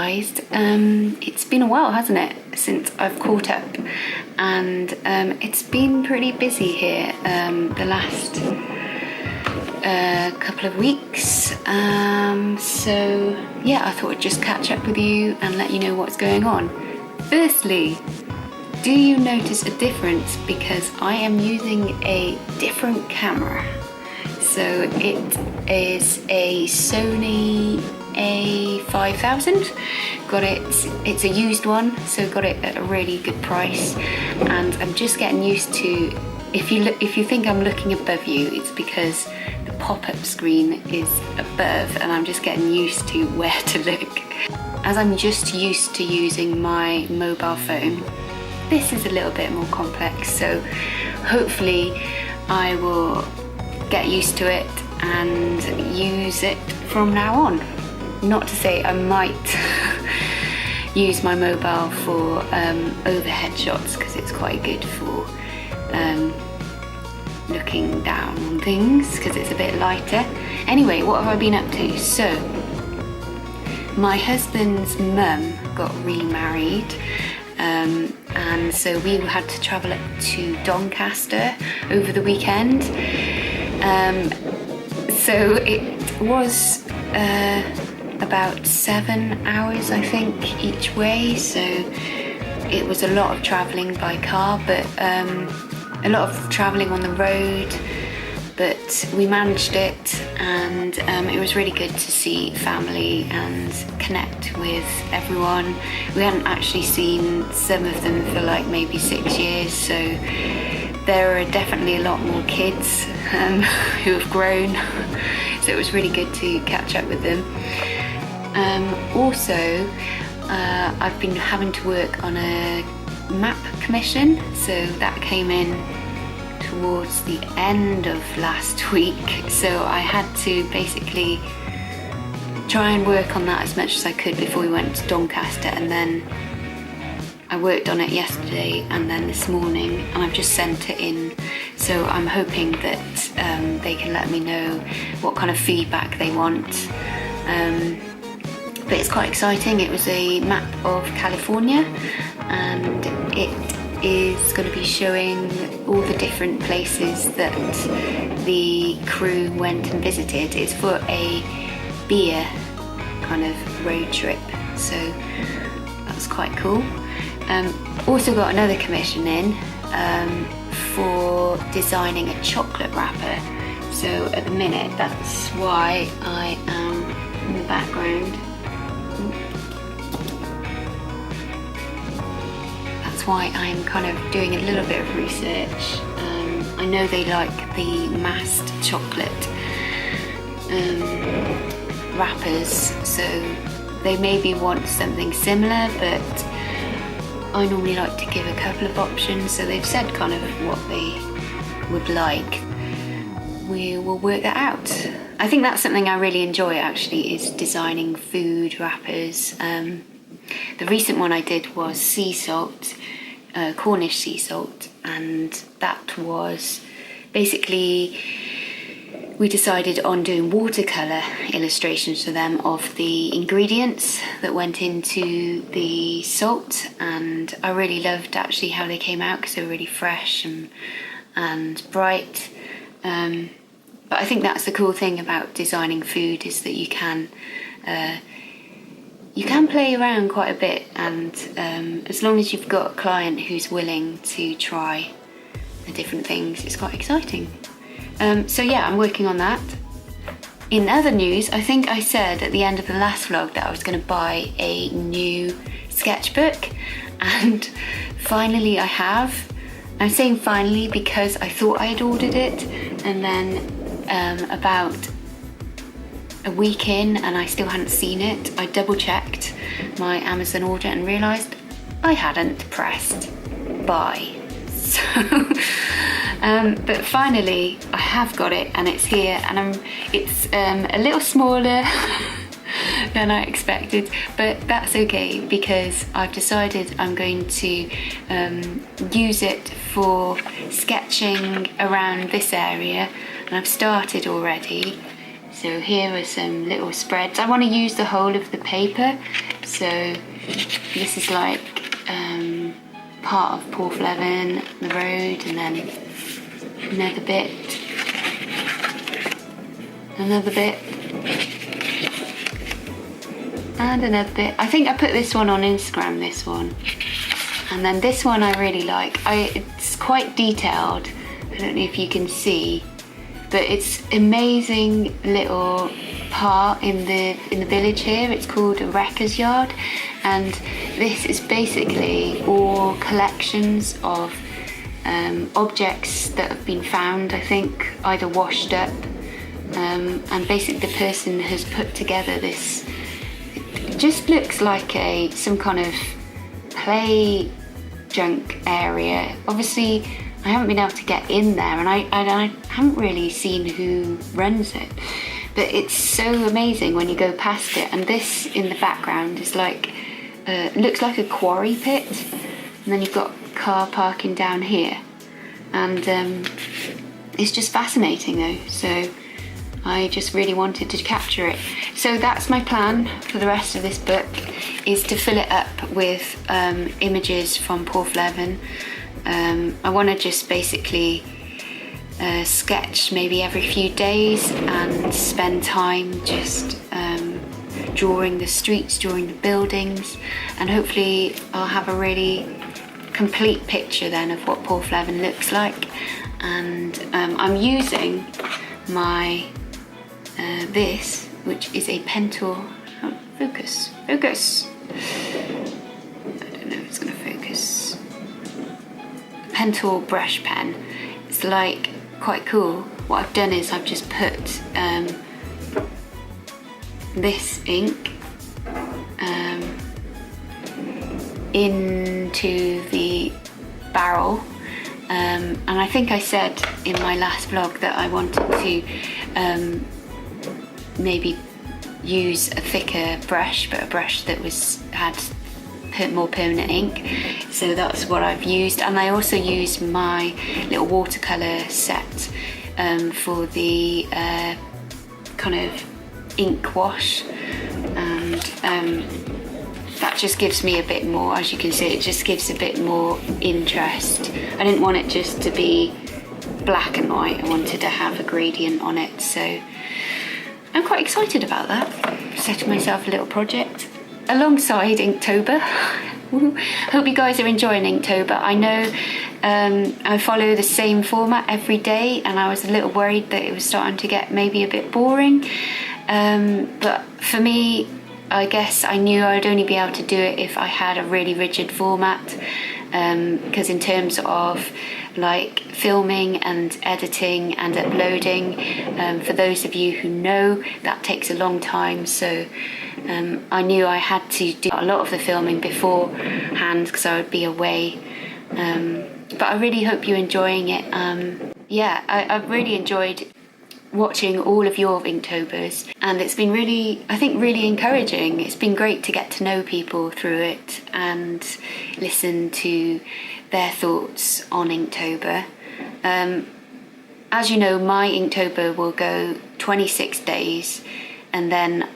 realised it's been a while, hasn't it, since I've caught up, and it's been pretty busy here the last couple of weeks, so yeah, I thought I'd just catch up with you and let you know what's going on. Firstly, do you notice a difference because I am using a different camera? So it is a Sony A5000. Got it, it's a used one, so got it at a really good price, and I'm just getting used to, if you think I'm looking above you, it's because the pop-up screen is above and I'm just getting used to where to look. As I'm just used to using my mobile phone, this is a little bit more complex, so hopefully I will get used to it and use it from now on. Not to say I might use my mobile for overhead shots, because it's quite good for looking down on things, because it's a bit lighter. Anyway, what have I been up to? So, my husband's mum got remarried, and so we had to travel up to Doncaster over the weekend. So it was about 7 hours, I think, each way. So it was a lot of travelling by car, but a lot of travelling on the road. But we managed it, and it was really good to see family and connect with everyone. We hadn't actually seen some of them for like maybe 6 years, so there are definitely a lot more kids who have grown, so it was really good to catch up with them. Also, I've been having to work on a map commission, so that came in towards the end of last week, so I had to basically try and work on that as much as I could before we went to Doncaster, and then I worked on it yesterday and then this morning, and I've just sent it in, so I'm hoping that they can let me know what kind of feedback they want. But it's quite exciting. It was a map of California, and it is going to be showing all the different places that the crew went and visited. It's for a beer kind of road trip, so that's quite cool. Also got another commission in for designing a chocolate wrapper, so at the minute that's why I am in the background. That's why I'm kind of doing a little bit of research. I know they like the massed chocolate wrappers, so they maybe want something similar, but I normally like to give a couple of options, so they've said kind of what they would like. We will work that out. I think that's something I really enjoy, actually, is designing food wrappers. The recent one I did was sea salt, Cornish sea salt, and that was basically, we decided on doing watercolour illustrations for them of the ingredients that went into the salt, and I really loved actually how they came out, because they were really fresh and bright. But I think that's the cool thing about designing food, is that you can play around quite a bit, and as long as you've got a client who's willing to try the different things, it's quite exciting. So yeah, I'm working on that. In other news, I think I said at the end of the last vlog that I was going to buy a new sketchbook, and finally I have. I'm saying finally because I thought I had ordered it, and then about a week in and I still hadn't seen it. I double checked my Amazon order and realised I hadn't pressed buy. So, but finally I have got it, and it's here, and it's a little smaller than I expected, but that's okay, because I've decided I'm going to use it for sketching around this area, and I've started already. So here are some little spreads. I want to use the whole of the paper, so this is like part of Porthleven, the road, and then another bit, and another bit. I think I put this one on Instagram, this one. And then this one I really like. It's quite detailed. I don't know if you can see, but it's amazing little part in the village here. It's called a wrecker's yard, and this is basically all collections of objects that have been found, I think, either washed up, and basically the person has put together this. It just looks like some kind of play junk area. Obviously I haven't been able to get in there, and I haven't really seen who runs it, but it's so amazing when you go past it. And this in the background is like looks like a quarry pit, and then you've got car parking down here, and it's just fascinating though, so I just really wanted to capture it. So that's my plan for the rest of this book, is to fill it up with images from Porthleven. I want to just basically sketch maybe every few days and spend time just drawing the streets, drawing the buildings, and hopefully I'll have a really complete picture then of what Porthleven looks like. And I'm using my this, which is a Pentel, focus. I don't know if it's going to focus. Pentel brush pen. It's like quite cool. What I've done is I've just put this ink into the barrel, and I think I said in my last vlog that I wanted to maybe use a thicker brush, but a brush that had more permanent ink. So that's what I've used, and I also used my little watercolor set for the kind of ink wash, and that just gives me a bit more, as you can see, it just gives a bit more interest. I didn't want it just to be black and white, I wanted to have a gradient on it, so I'm quite excited about that. Setting myself a little project alongside Inktober. Hope you guys are enjoying Inktober. I know I follow the same format every day, and I was a little worried that it was starting to get maybe a bit boring, but for me, I guess I knew I'd only be able to do it if I had a really rigid format, because in terms of like filming and editing and uploading, for those of you who know, that takes a long time, so I knew I had to do a lot of the filming beforehand because I would be away, but I really hope you're enjoying it. Yeah, I've really enjoyed watching all of your Inktobers, and it's been really, I think, really encouraging. It's been great to get to know people through it and listen to their thoughts on Inktober. As you know, my Inktober will go 26 days, and then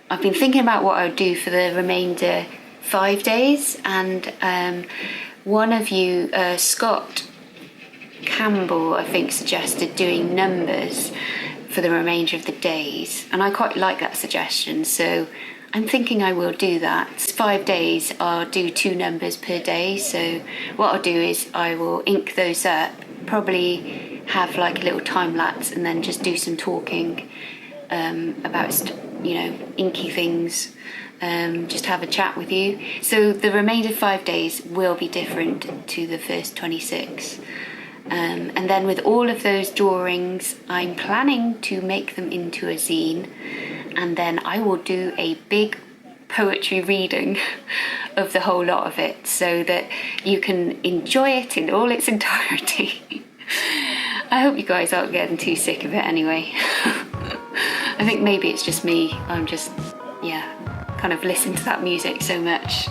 I've been thinking about what I would do for the remainder 5 days, and one of you, Scott Campbell, I think, suggested doing numbers for the remainder of the days, and I quite like that suggestion, so I'm thinking I will do that. 5 days, I'll do 2 numbers per day, so what I'll do is I will ink those up, probably have like a little time lapse, and then just do some talking about, you know, inky things, just have a chat with you. So the remainder 5 days will be different to the first 26. And then with all of those drawings, I'm planning to make them into a zine, and then I will do a big poetry reading of the whole lot of it, so that you can enjoy it in all its entirety. I hope you guys aren't getting too sick of it anyway. I think maybe it's just me, I'm just, yeah, kind of listen to that music so much,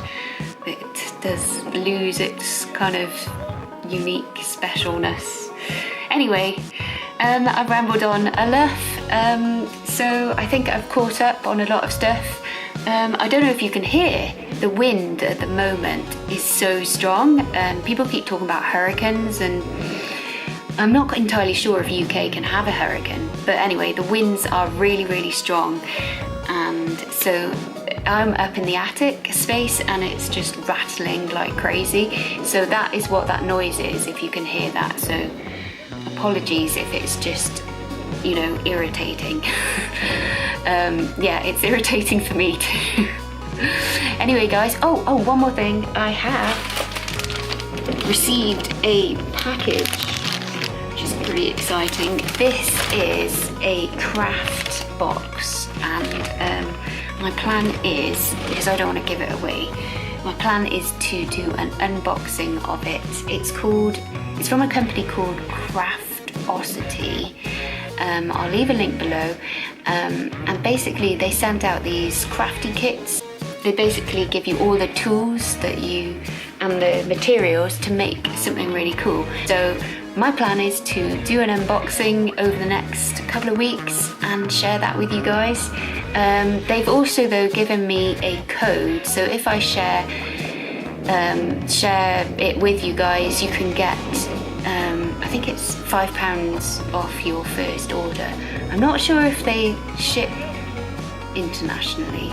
it does lose its kind of unique specialness. Anyway, I've rambled on enough, so I think I've caught up on a lot of stuff. I don't know if you can hear, the wind at the moment is so strong. People keep talking about hurricanes, and I'm not entirely sure if UK can have a hurricane, but anyway, the winds are really, really strong, and so I'm up in the attic space and it's just rattling like crazy. So that is what that noise is, if you can hear that. So apologies if it's just, you know, irritating. Yeah, it's irritating for me too. Anyway guys, oh, one more thing. I have received a package, which is pretty exciting. This is a craft box, and my plan is, because I don't want to give it away, my plan is to do an unboxing of it. It's from a company called Craftiosity. I'll leave a link below, and basically they sent out these crafty kits. They basically give you all the tools that you and the materials to make something really cool. So my plan is to do an unboxing over the next couple of weeks and share that with you guys. They've also though given me a code, so if I share it with you guys, you can get I think it's £5 off your first order. I'm not sure if they ship internationally,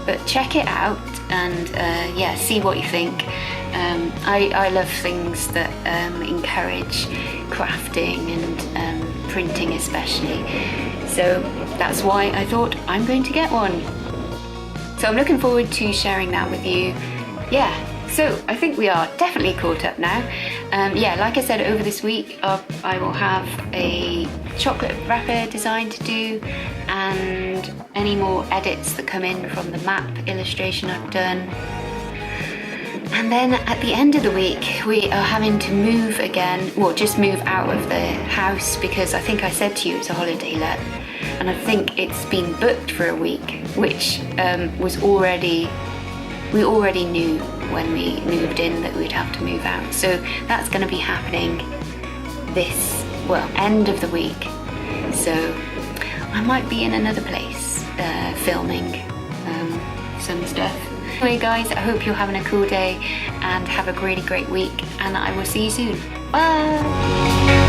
but check it out and yeah, see what you think. I love things that encourage crafting and printing especially, so that's why I thought I'm going to get one. So I'm looking forward to sharing that with you. Yeah, so I think we are definitely caught up now. Yeah, like I said, over this week I will have a chocolate wrapper design to do, and any more edits that come in from the map illustration I've done. And then at the end of the week we are having to move again, well, just move out of the house, because I think I said to you it's a holiday let, and I think it's been booked for a week, which we already knew when we moved in that we'd have to move out. So that's going to be happening this, well, end of the week. So I might be in another place filming some stuff. Anyway guys, I hope you're having a cool day and have a really great week, and I will see you soon. Bye!